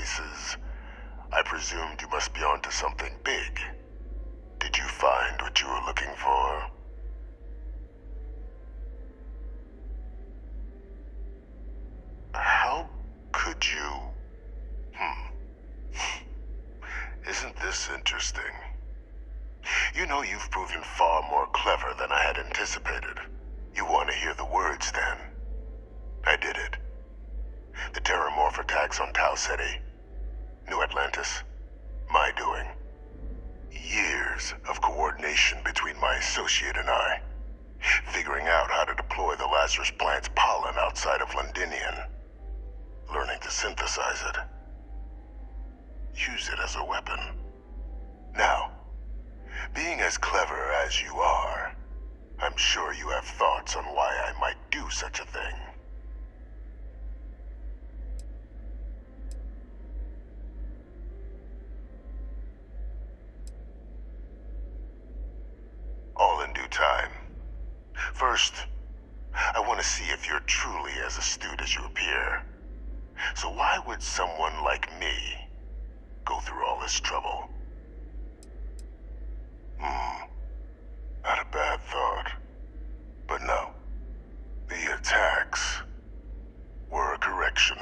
places. I presumed you must be onto something big. Did you find what you were looking for? How could you... Isn't this interesting? You know, you've proven far more clever than I had anticipated. You want to hear the words, then? I did it. The Terramorph attacks on Tau City. New Atlantis. My doing. Years of coordination between my associate and I. Figuring out how to deploy the Lazarus plant's pollen outside of Londinian. Learning to synthesize it. Use it as a weapon. Now, being as clever as you are, I'm sure you have thoughts on why I might do such a thing. All in due time. First, I want to see if you're truly as astute as you appear. So why would someone like me go through all this trouble? Not a bad thought. But no. The attacks were a correction.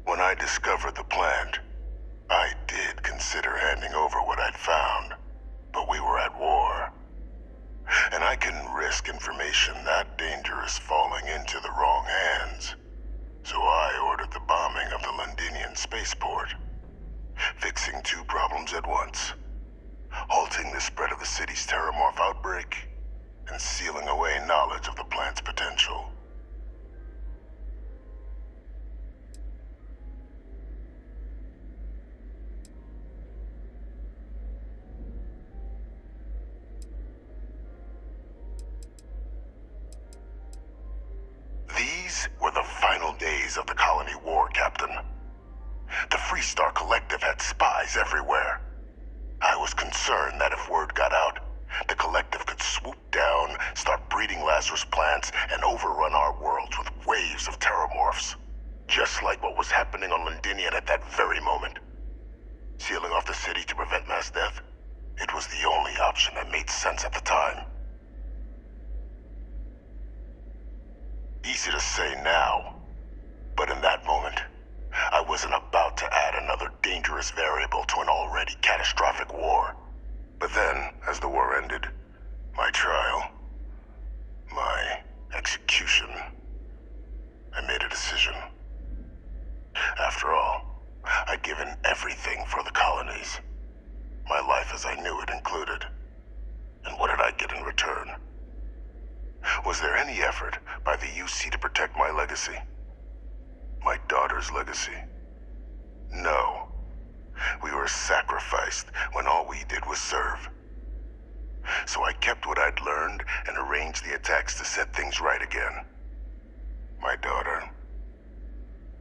When I discovered the plant, I did consider handing over what I'd found. But we were at war. And I couldn't risk information that dangerous falling into the wrong hands. So I ordered the bombing of the Londinian spaceport. Fixing two problems at once. Halting the spread of the city's Terramorph outbreak, and sealing away knowledge of the plant's potential. These were the final days of the colony war, Captain. The Freestar Collective had spies everywhere. I was concerned that if word got out, the Collective could swoop down, start breeding Lazarus plants, and overrun our worlds with waves of Terramorphs. Just like what was happening on Londinian at that very moment. Sealing off the city to prevent mass death, it was the only option that made sense at the time. Easy to say now, but in that moment, I wasn't about to add another dangerous variable to an already catastrophic war. But then, as the war ended, my trial, my execution, I made a decision. After all, I'd given everything for the colonies. My life as I knew it included. And what did I get in return? Was there any effort by the UC to protect my legacy? My daughter's legacy? No. We were sacrificed when all we did was serve. So I kept what I'd learned and arranged the attacks to set things right again. My daughter,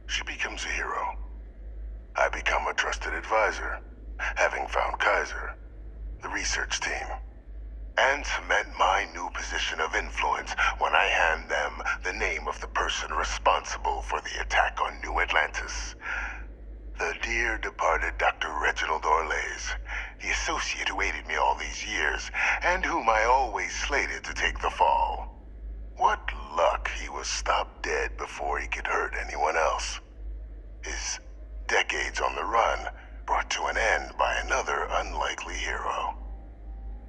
she becomes a hero. I become a trusted advisor, having found Kaiser, the research team, and cement my new position of influence when I hand them the name of the person responsible for the attack on New Atlantis. The dear departed Dr. Reginald Orlays, the associate who aided me all these years, and whom I always slated to take the fall. What luck he was stopped dead before he could hurt anyone else. His decades on the run brought to an end by another unlikely hero.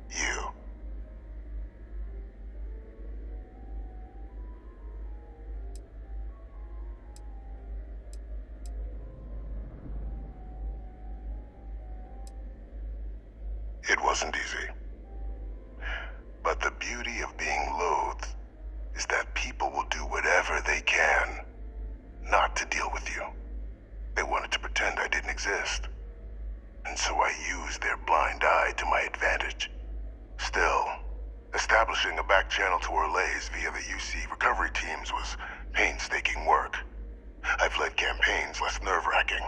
You. It wasn't easy. But the beauty of being loathed is that people will do whatever they can not to deal with you. They wanted to pretend I didn't exist. And so I used their blind eye to my advantage. Still, establishing a back channel to Orlays via the UC recovery teams was painstaking work. I've led campaigns less nerve-wracking.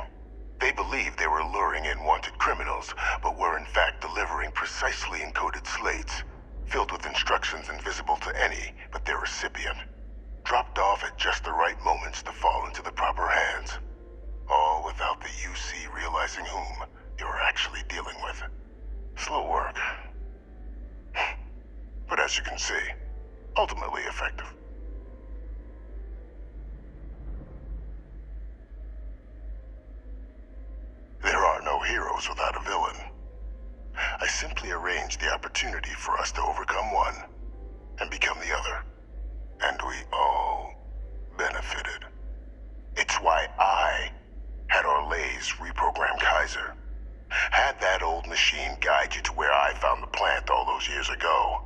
They believed they were luring in wanted criminals, but were in fact delivering precisely encoded slates, filled with instructions invisible to any but their recipient, dropped off at just the right moments to fall into the proper hands, all without the the UC realizing whom you're actually dealing with. Slow work. But as you can see, ultimately effective. There are no heroes without a villain. I simply arranged the opportunity for us to overcome one and become the other. And we all benefited. It's why I had Orlays reprogram Kaiser. Had that old machine guide you to where I found the plant all those years ago.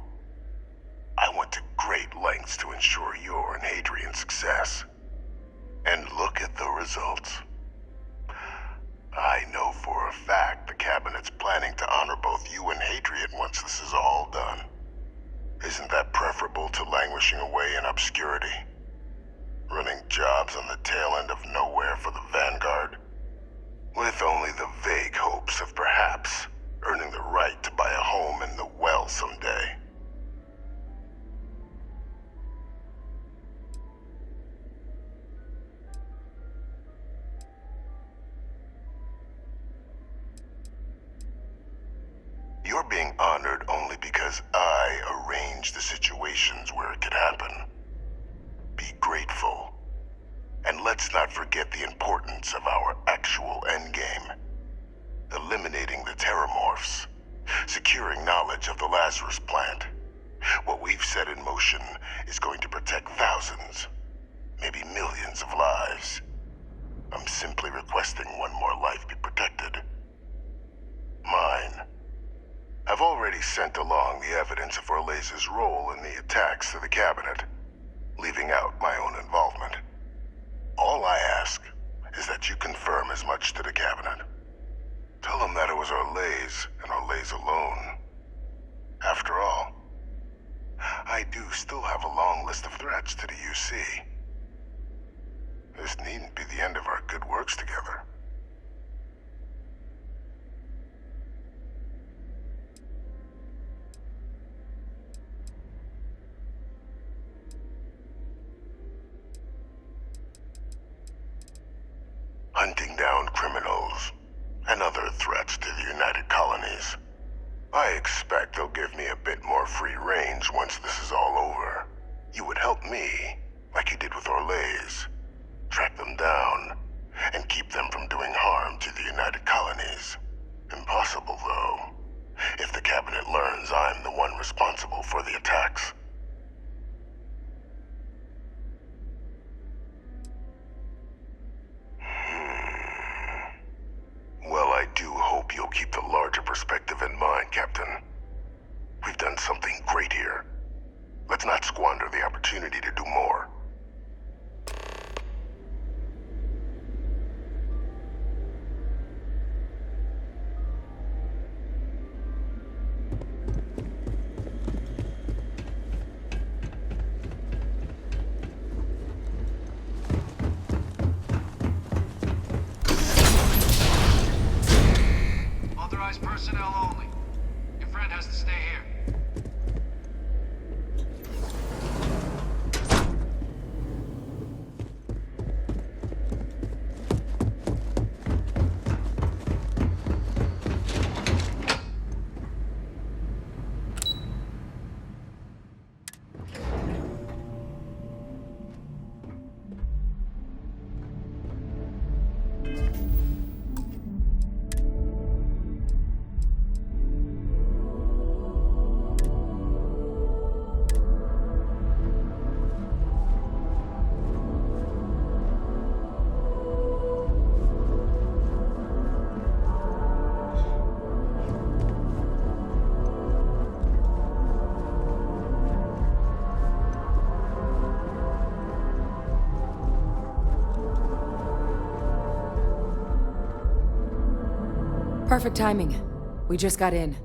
I went to great lengths to ensure your and Hadrian's success. And look at the results. I know for a fact the Cabinet's planning to honor both you and Hadrian once this is all done. Isn't that preferable to languishing away in obscurity? Running jobs on the tail end of nowhere for the Vanguard? With only the vague hopes of perhaps earning the right to buy a home in the well someday. You're being honored only because I arranged the situations where it could happen. Be grateful. And let's not forget the importance of our actual endgame. Eliminating the Terramorphs. Securing knowledge of the Lazarus plant. What we've set in motion is going to protect thousands, maybe millions of lives. I'm simply requesting one more life be protected. Mine. I've already sent along the evidence of Orlays' role in the attacks to the Cabinet, leaving out my own involvement. All I ask is that you confirm as much to the Cabinet. Tell them that it was Orlays and Orlays alone. After all, I do still have a long list of threats to the UC. This needn't be the end of our good works together. Hunting down criminals and other threats to the United Colonies. I expect they'll give me a bit more free range once this is all over. You would help me, like you did with Orlays. Track them down and keep them from doing harm to the United Colonies. Impossible, though, if the Cabinet learns I'm the one responsible for the attacks. Well, I do hope you'll keep the larger perspective in mind, Captain. We've done something great here. Let's not squander the opportunity to do more. Personnel only. Your friend has to stay here. Perfect timing. We just got in.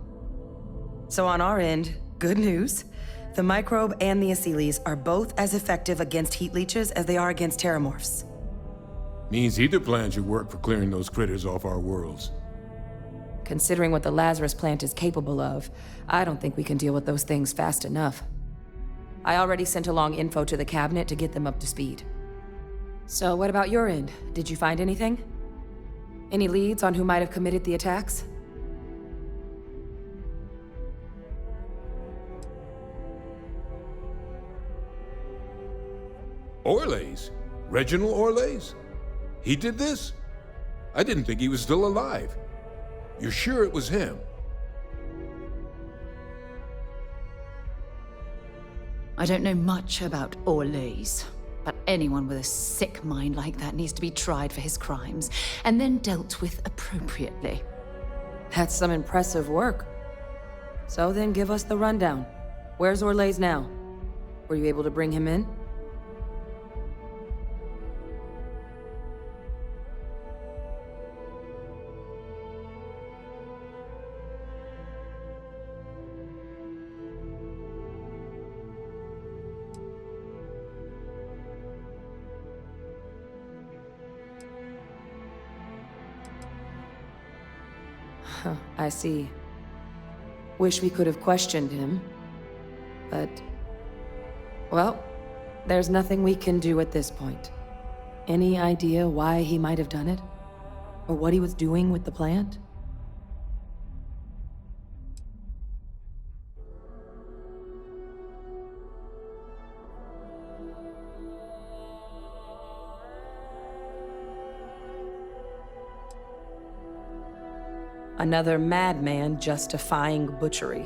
So on our end, good news. The microbe and the Asylees are both as effective against heat leeches as they are against terramorphs. Means either plan should work for clearing those critters off our worlds. Considering what the Lazarus plant is capable of, I don't think we can deal with those things fast enough. I already sent along info to the Cabinet to get them up to speed. So what about your end? Did you find anything? Any leads on who might have committed the attacks? Orleys? Reginald Orleys? He did this? I didn't think he was still alive. You're sure it was him? I don't know much about Orleys, but anyone with a sick mind like that needs to be tried for his crimes, and then dealt with appropriately. That's some impressive work. So then give us the rundown. Where's Orleys now? Were you able to bring him in? I see. Wish we could have questioned him. But... well, there's nothing we can do at this point. Any idea why he might have done it? Or what he was doing with the plant? Another madman justifying butchery.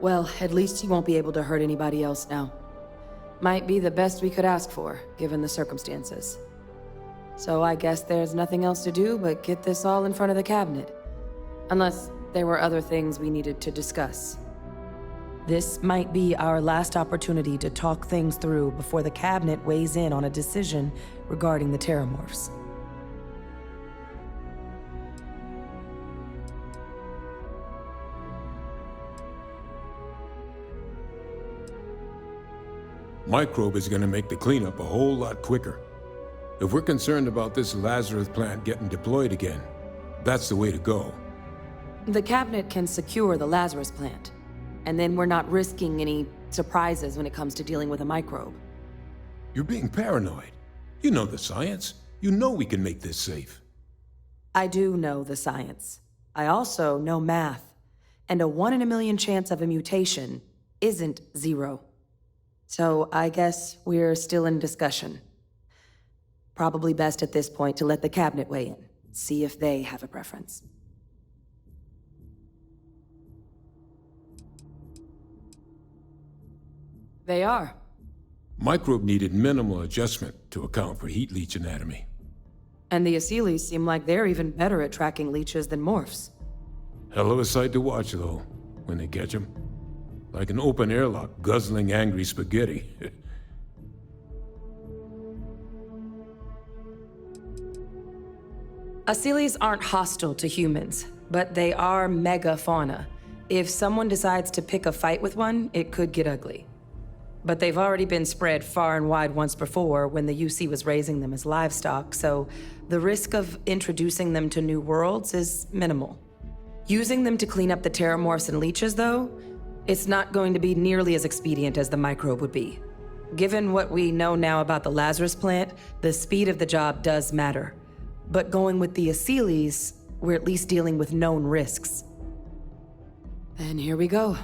Well, at least he won't be able to hurt anybody else now. Might be the best we could ask for, given the circumstances. So I guess there's nothing else to do but get this all in front of the cabinet. Unless there were other things we needed to discuss. This might be our last opportunity to talk things through before the cabinet weighs in on a decision regarding the Terramorphs. Microbe is gonna make the cleanup a whole lot quicker. If we're concerned about this Lazarus plant getting deployed again, that's the way to go. The cabinet can secure the Lazarus plant, and then we're not risking any surprises when it comes to dealing with a microbe. You're being paranoid. You know the science. You know we can make this safe. I do know the science. I also know math. And a 1 in a million chance of a mutation isn't 0. So I guess we're still in discussion. Probably best at this point to let the cabinet weigh in, see if they have a preference. They are. Microbe needed minimal adjustment to account for heat leech anatomy. And the Aseles seem like they're even better at tracking leeches than morphs. Hell of a sight to watch, though, when they catch them. Like an open airlock guzzling angry spaghetti. Aseles aren't hostile to humans, but they are megafauna. If someone decides to pick a fight with one, it could get ugly. But they've already been spread far and wide once before when the UC was raising them as livestock, so the risk of introducing them to new worlds is minimal. Using them to clean up the Terramorphs and leeches, though, it's not going to be nearly as expedient as the microbe would be. Given what we know now about the Lazarus plant, the speed of the job does matter. But going with the Aseles, we're at least dealing with known risks. And here we go.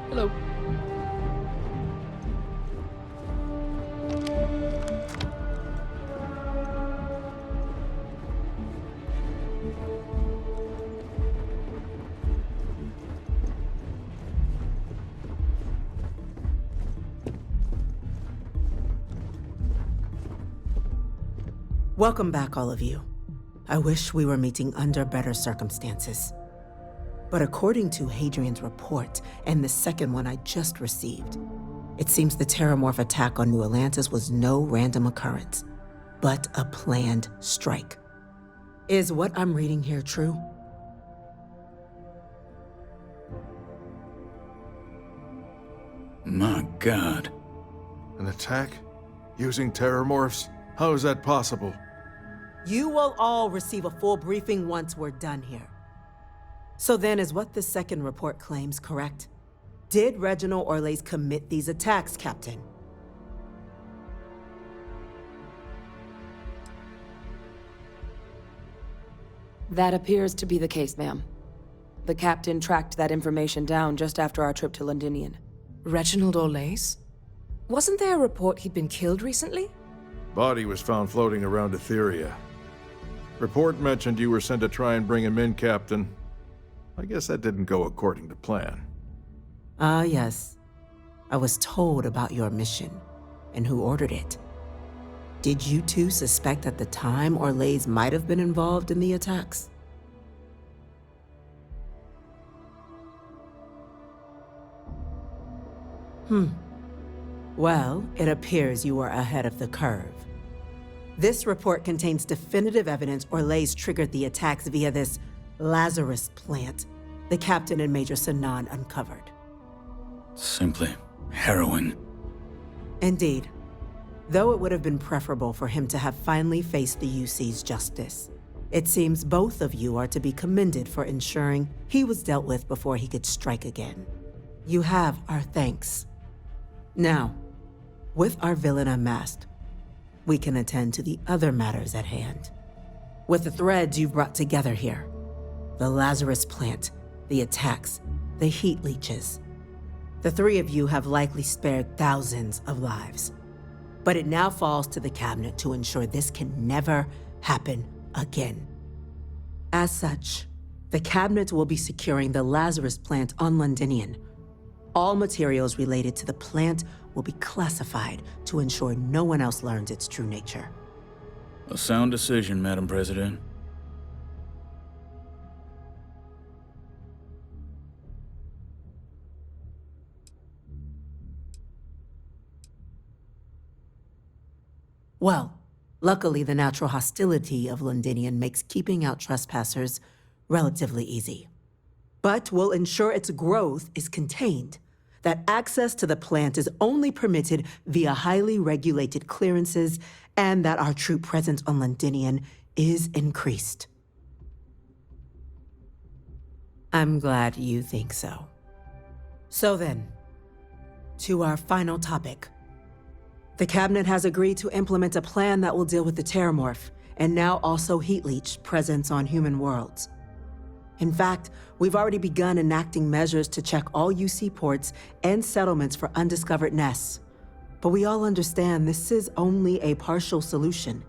Hello. Welcome back, all of you. I wish we were meeting under better circumstances. But according to Hadrian's report, and the second one I just received, it seems the Terramorph attack on New Atlantis was no random occurrence, but a planned strike. Is what I'm reading here true? My God. An attack? Using Terramorphs? How is that possible? You will all receive a full briefing once we're done here. So then, is what the second report claims correct? Did Reginald Orlays commit these attacks, Captain? That appears to be the case, ma'am. The captain tracked that information down just after our trip to Londinian. Reginald Orlays? Wasn't there a report he'd been killed recently? Body was found floating around Etheria. Report mentioned you were sent to try and bring him in, Captain. I guess that didn't go according to plan. Ah, yes. I was told about your mission and who ordered it. Did you two suspect at the time Orlays might have been involved in the attacks? Well, it appears you were ahead of the curve. This report contains definitive evidence Orlays triggered the attacks via this Lazarus plant the Captain and Major Sanan uncovered. Simply harrowing. Indeed. Though it would have been preferable for him to have finally faced the UC's justice, it seems both of you are to be commended for ensuring he was dealt with before he could strike again. You have our thanks. Now, with our villain unmasked, we can attend to the other matters at hand. With the threads you've brought together here, the Lazarus plant, the attacks, the heat leeches, the three of you have likely spared thousands of lives. But it now falls to the Cabinet to ensure this can never happen again. As such, the Cabinet will be securing the Lazarus plant on Londinian. All materials related to the plant will be classified to ensure no one else learns its true nature. A sound decision, Madam President. Well, luckily the natural hostility of Londinian makes keeping out trespassers relatively easy. But we'll ensure its growth is contained, that access to the plant is only permitted via highly regulated clearances, and that our troop presence on Londinian is increased. I'm glad you think so. So then, to our final topic. The Cabinet has agreed to implement a plan that will deal with the Terramorph, and now also Heat Leech presence on human worlds. In fact, we've already begun enacting measures to check all UC ports and settlements for undiscovered nests. But we all understand this is only a partial solution.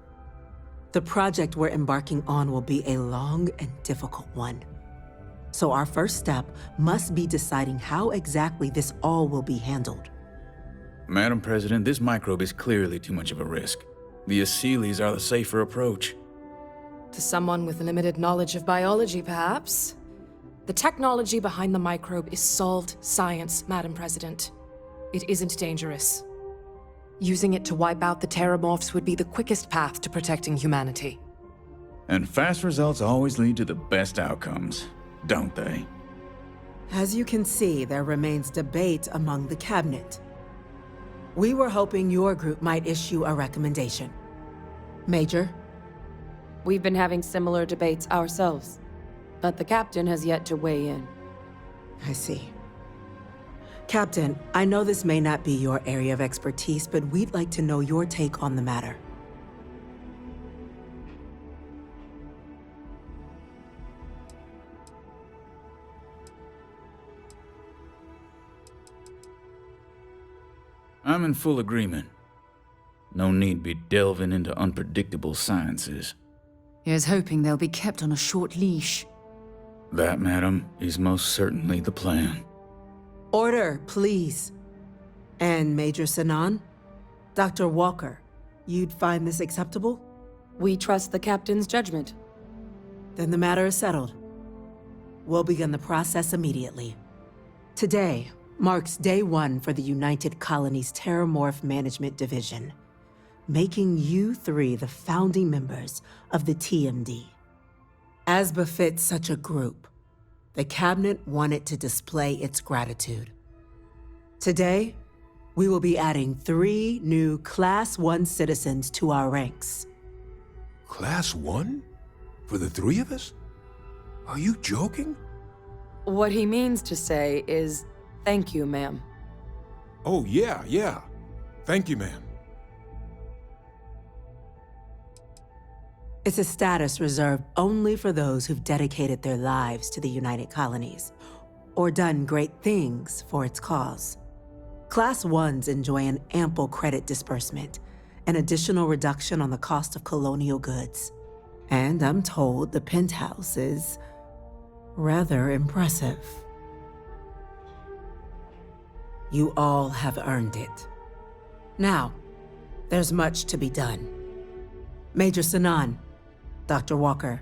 The project we're embarking on will be a long and difficult one. So our first step must be deciding how exactly this all will be handled. Madam President, this microbe is clearly too much of a risk. The Aseles are the safer approach. To someone with limited knowledge of biology, perhaps? The technology behind the microbe is solved science, Madam President. It isn't dangerous. Using it to wipe out the Terramorphs would be the quickest path to protecting humanity. And fast results always lead to the best outcomes, don't they? As you can see, there remains debate among the Cabinet. We were hoping your group might issue a recommendation. Major? We've been having similar debates ourselves, but the captain has yet to weigh in. I see. Captain, I know this may not be your area of expertise, but we'd like to know your take on the matter. I'm in full agreement. No need be delving into unpredictable sciences. Here's hoping they'll be kept on a short leash. That, madam, is most certainly the plan. Order, please. And Major Sanan? Dr. Walker, you'd find this acceptable? We trust the captain's judgment. Then the matter is settled. We'll begin the process immediately. Today marks day one for the United Colonies Terramorph Management Division, making you three the founding members of the TMD. As befits such a group, the Cabinet wanted to display its gratitude. Today, we will be adding 3 new Class 1 citizens to our ranks. Class 1? For the three of us? Are you joking? What he means to say is, thank you, ma'am. Oh, yeah. Thank you, ma'am. It's a status reserved only for those who've dedicated their lives to the United Colonies, or done great things for its cause. Class 1s enjoy an ample credit disbursement, an additional reduction on the cost of colonial goods. And I'm told the penthouse is rather impressive. You all have earned it. Now, there's much to be done. Major Sanan, Dr. Walker,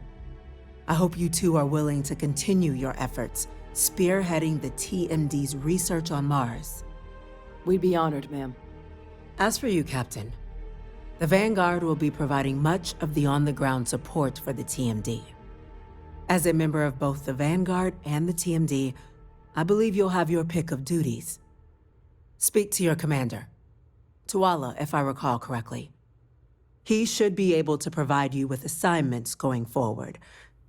I hope you two are willing to continue your efforts spearheading the TMD's research on Mars. We'd be honored, ma'am. As for you, Captain, the Vanguard will be providing much of the on-the-ground support for the TMD. As a member of both the Vanguard and the TMD, I believe you'll have your pick of duties. Speak to your commander, Tuala, if I recall correctly. He should be able to provide you with assignments going forward,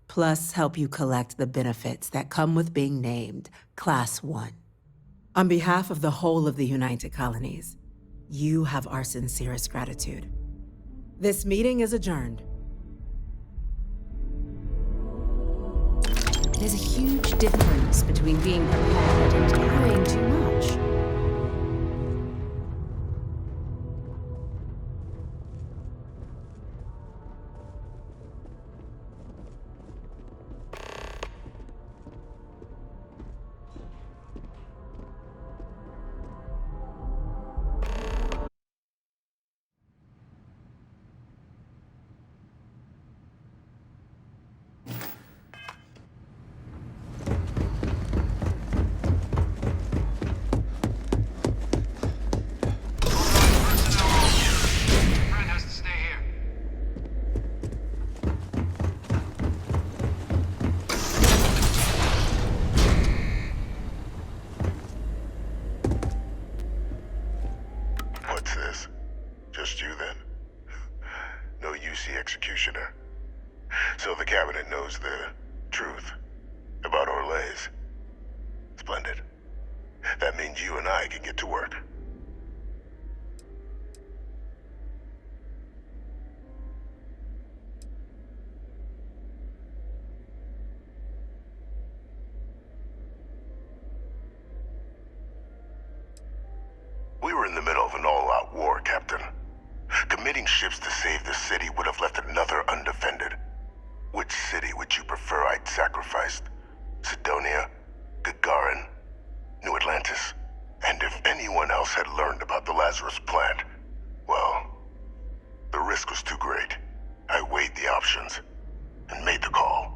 plus help you collect the benefits that come with being named Class 1. On behalf of the whole of the United Colonies, you have our sincerest gratitude. This meeting is adjourned. There's a huge difference between being prepared and carrying too much. What's this? Just you then? No UC executioner. So the cabinet knows the truth about Orlays. Splendid. That means you and I can get to work. We were in the middle of an all-out war, Captain. Committing ships to save the city would have left another undefended. Which city would you prefer I'd sacrificed? Sidonia? Gagarin? New Atlantis? And if anyone else had learned about the Lazarus plant, well, the risk was too great. I weighed the options and made the call.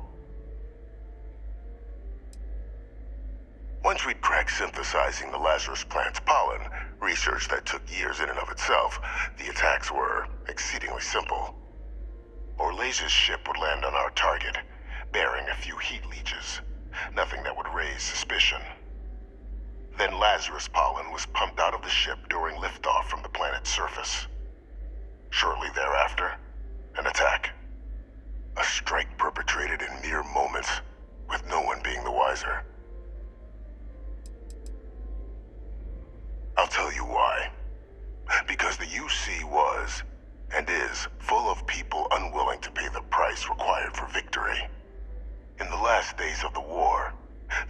Once we'd cracked synthesizing the Lazarus plant's pollen, research that took years in and of itself, the attacks were exceedingly simple. Orlays' ship would land on our target, bearing a few heat leeches. Nothing that would raise suspicion. Then Lazarus pollen was pumped out of the ship during liftoff from the planet's surface. Shortly thereafter, an attack. A strike perpetrated in mere moments, with no one being the wiser. I'll tell you why. Because the UC was, and is, full of people unwilling to pay the price required for victory. In the last days of the war,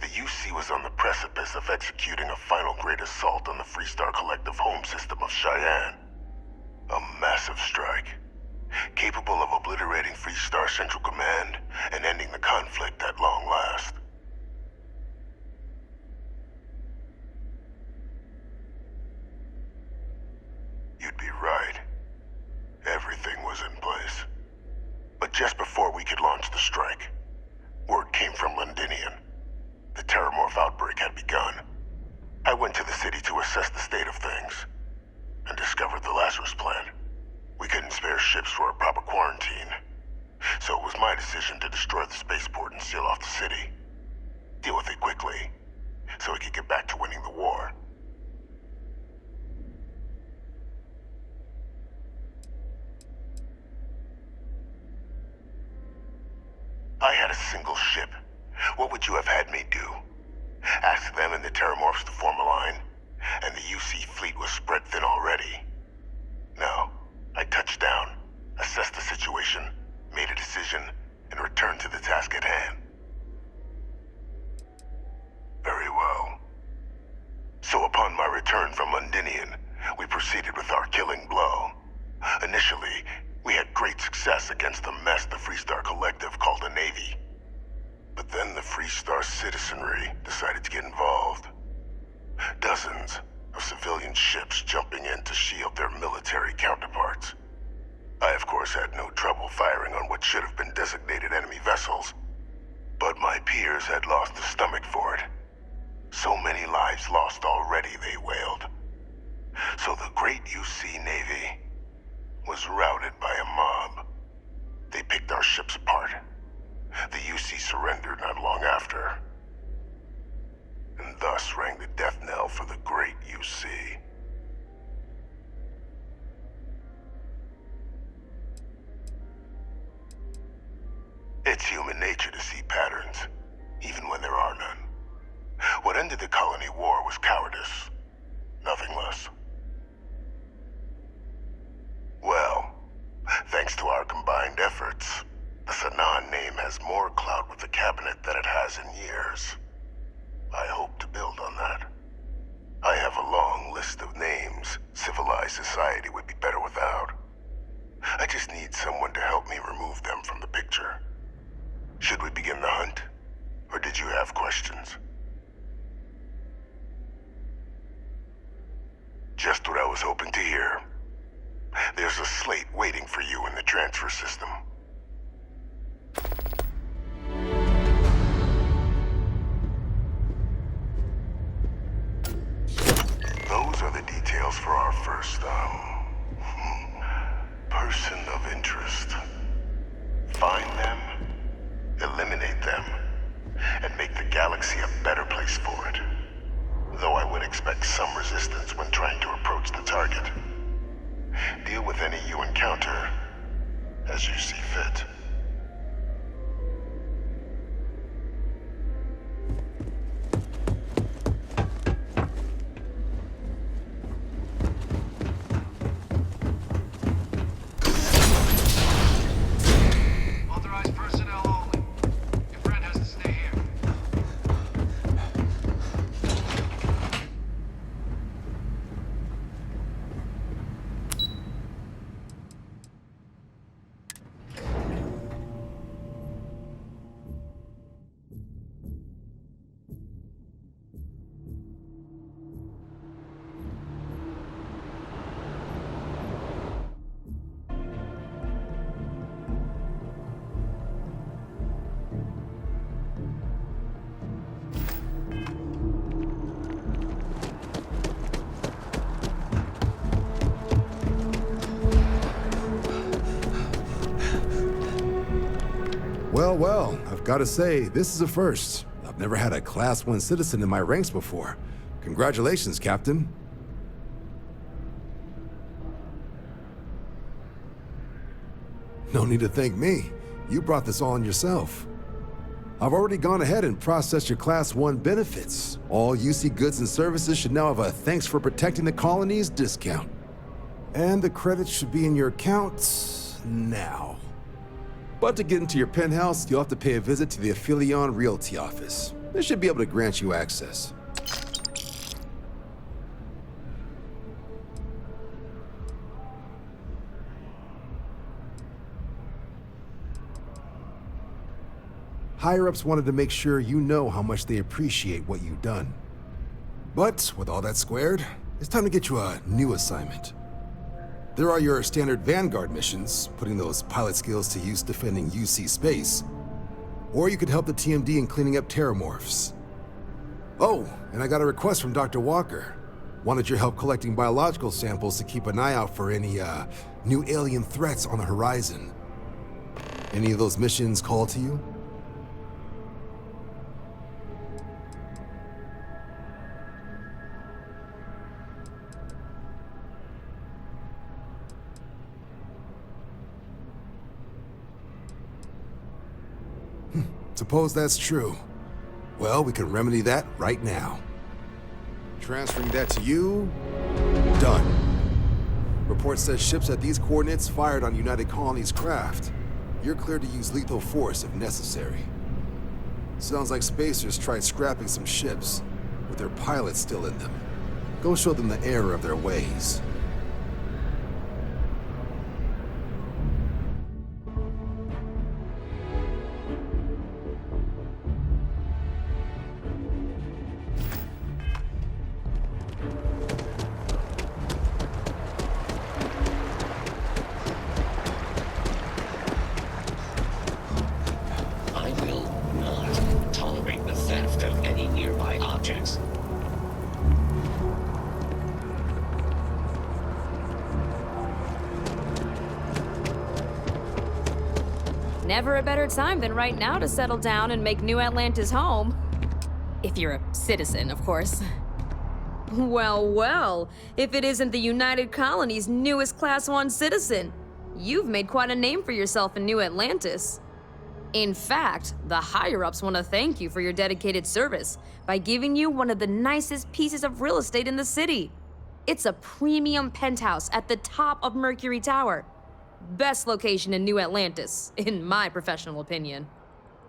the UC was on the precipice of executing a final great assault on the Freestar Collective home system of Cheyenne. A massive strike, capable of obliterating Freestar Central Command and ending the conflict at long last. You'd be right. Everything was in place. But just before we could launch the strike, word came from Londinian. The Terramorph outbreak had begun. I went to the city to assess the state of things, and discovered the Lazarus plant. We couldn't spare ships for a proper quarantine, so it was my decision to destroy the spaceport and seal off the city. Deal with it quickly, so we could get back to winning the war. a single ship, what would you have had me do? Ask them and the Terramorphs to form a line, and the UC fleet was spread thin already. No, I touched down, assessed the situation, made a decision, and returned to the task at hand. Very well. So upon my return from Londinian, we proceeded with our killing blow. Initially, we had great success against the mess the Freestar Collective called a navy. But then the Freestar citizenry decided to get involved. Dozens of civilian ships jumping in to shield their military counterparts. I, of course, had no trouble firing on what should have been designated enemy vessels, but my peers had lost the stomach for it. So many lives lost already, they wailed. So the great UC Navy was routed by a mob. They picked our ships apart. The UC surrendered not long after. And thus rang the death knell for the great UC. It's human nature to see patterns, even when there are none. What ended the colony war was cowardice, nothing less. Well, thanks to our combined efforts, the Sanan name has more clout with the cabinet than it has in years. I hope to build on that. I have a long list of names civilized society would be better without. I just need someone to help me remove them from the picture. Should we begin the hunt? Or did you have questions? Just what I was hoping to hear. There's a slate waiting for you in the transfer system. Those are the details for our first, person of interest. Find them, eliminate them, and make the galaxy a better place for it. Though I would expect some resistance when trying to approach the target. Deal with any you encounter as you see fit. Authorized personnel only. Your friend has to stay here. Well, I've got to say, this is a first. I've never had a Class 1 citizen in my ranks before. Congratulations, Captain. No need to thank me. You brought this all on yourself. I've already gone ahead and processed your Class 1 benefits. All UC goods and services should now have a thanks for protecting the colonies discount. And the credits should be in your account now. But to get into your penthouse, you'll have to pay a visit to the Aphelion Realty office. They should be able to grant you access. Higher-ups wanted to make sure you know how much they appreciate what you've done. But with all that squared, it's time to get you a new assignment. There are your standard Vanguard missions, putting those pilot skills to use defending UC space. Or you could help the TMD in cleaning up Terramorphs. Oh, and I got a request from Dr. Walker. Wanted your help collecting biological samples to keep an eye out for any, new alien threats on the horizon. Any of those missions call to you? Suppose that's true. Well, we can remedy that right now. Transferring that to you. Done. Report says ships at these coordinates fired on United Colony's craft. You're cleared to use lethal force if necessary. Sounds like spacers tried scrapping some ships, with their pilots still in them. Go show them the error of their ways. I will not tolerate the theft of any nearby objects. Never a better time than right now to settle down and make New Atlantis home. If you're a citizen, of course. Well, well, if it isn't the United Colony's newest Class 1 citizen, you've made quite a name for yourself in New Atlantis. In fact, the higher-ups want to thank you for your dedicated service by giving you one of the nicest pieces of real estate in the city. It's a premium penthouse at the top of Mercury Tower. Best location in New Atlantis, in my professional opinion.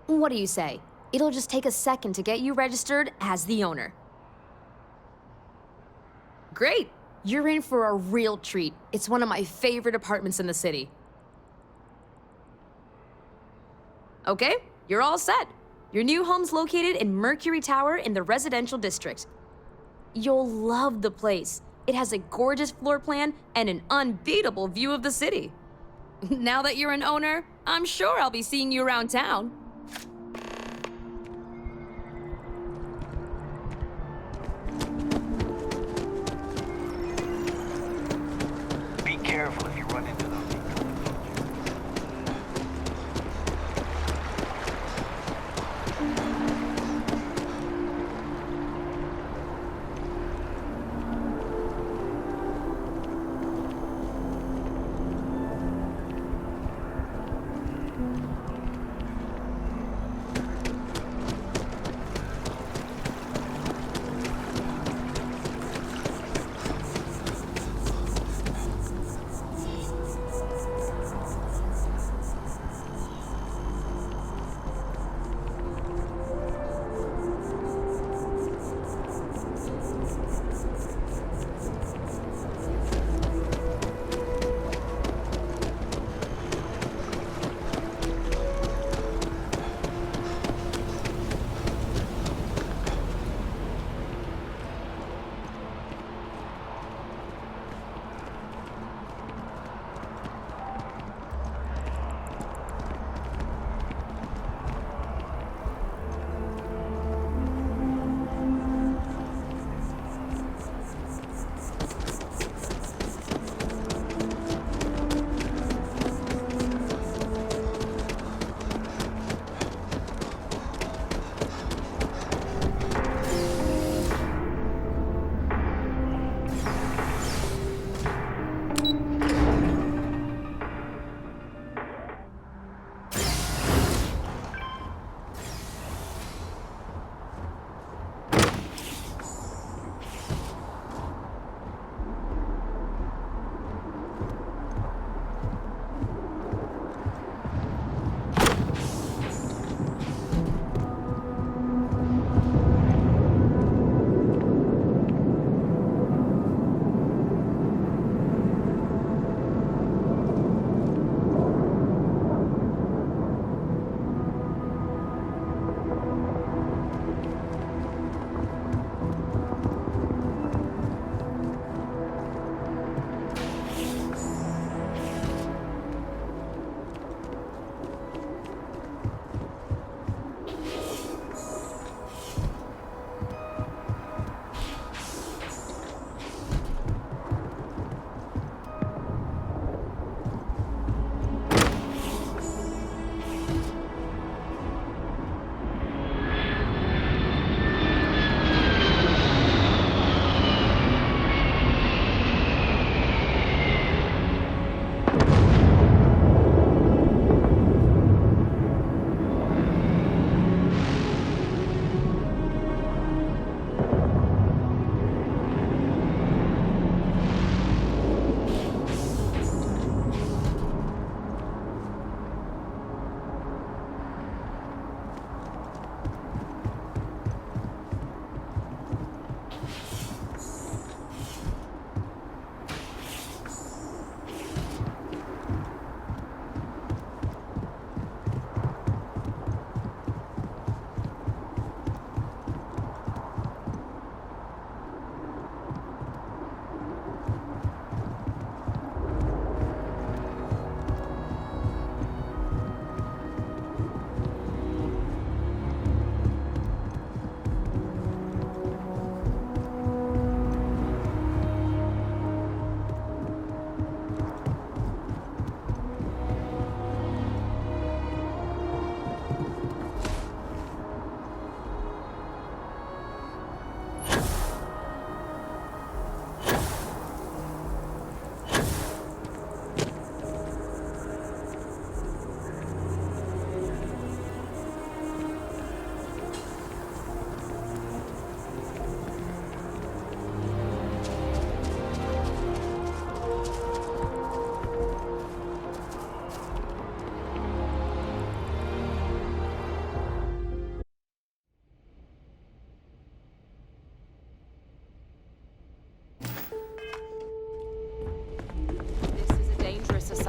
What do you say? It'll just take a second to get you registered as the owner. Great! You're in for a real treat. It's one of my favorite apartments in the city. Okay, you're all set. Your new home's located in Mercury Tower in the residential district. You'll love the place. It has a gorgeous floor plan and an unbeatable view of the city. Now that you're an owner, I'm sure I'll be seeing you around town. Be careful if you run into them.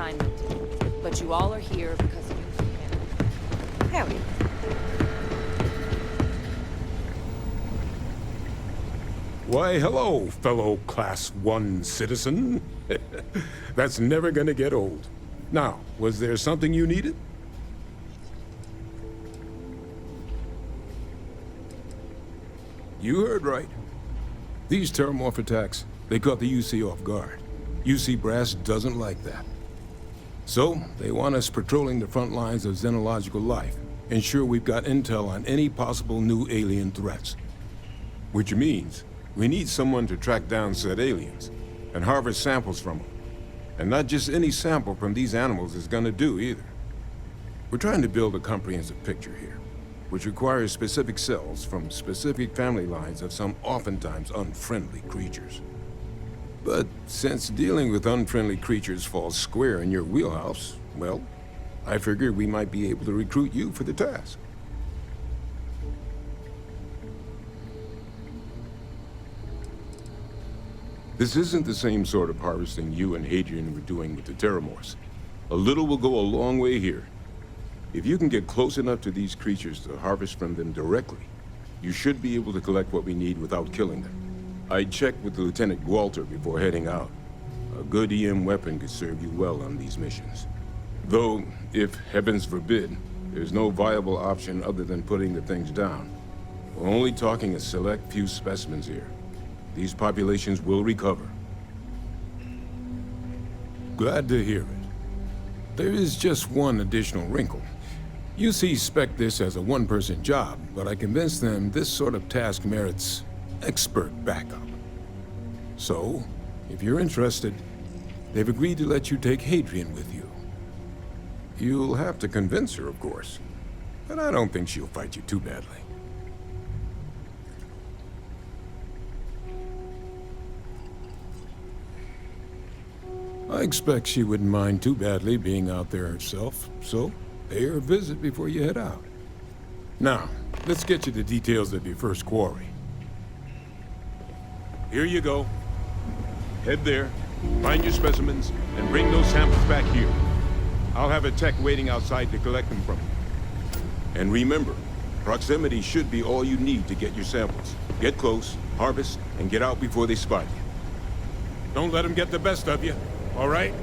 assignment. But you all are here because you can. Hell yeah. Why, hello, fellow Class 1 citizen. That's never gonna get old. Now, was there something you needed? You heard right. These terramorph attacks, they caught the UC off guard. UC brass doesn't like that. So, they want us patrolling the front lines of xenological life, ensure we've got intel on any possible new alien threats. Which means, we need someone to track down said aliens, and harvest samples from them. And not just any sample from these animals is gonna do either. We're trying to build a comprehensive picture here, which requires specific cells from specific family lines of some oftentimes unfriendly creatures. But since dealing with unfriendly creatures falls square in your wheelhouse, well, I figured we might be able to recruit you for the task. This isn't the same sort of harvesting you and Hadrian were doing with the Terramorphs. A little will go a long way here. If you can get close enough to these creatures to harvest from them directly, you should be able to collect what we need without killing them. I checked with Lieutenant Walter before heading out. A good EM weapon could serve you well on these missions. Though, if heavens forbid, there's no viable option other than putting the things down. We're only talking a select few specimens here. These populations will recover. Glad to hear it. There is just one additional wrinkle. UC spec'd this as a one-person job, but I convinced them this sort of task merits expert backup. So, if you're interested, they've agreed to let you take Hadrian with you. You'll have to convince her, of course, but I don't think she'll fight you too badly. I expect she wouldn't mind too badly being out there herself, so pay her a visit before you head out. Now, let's get you the details of your first quarry. Here you go. Head there, find your specimens, and bring those samples back here. I'll have a tech waiting outside to collect them from you. And remember, proximity should be all you need to get your samples. Get close, harvest, and get out before they spot you. Don't let them get the best of you. All right?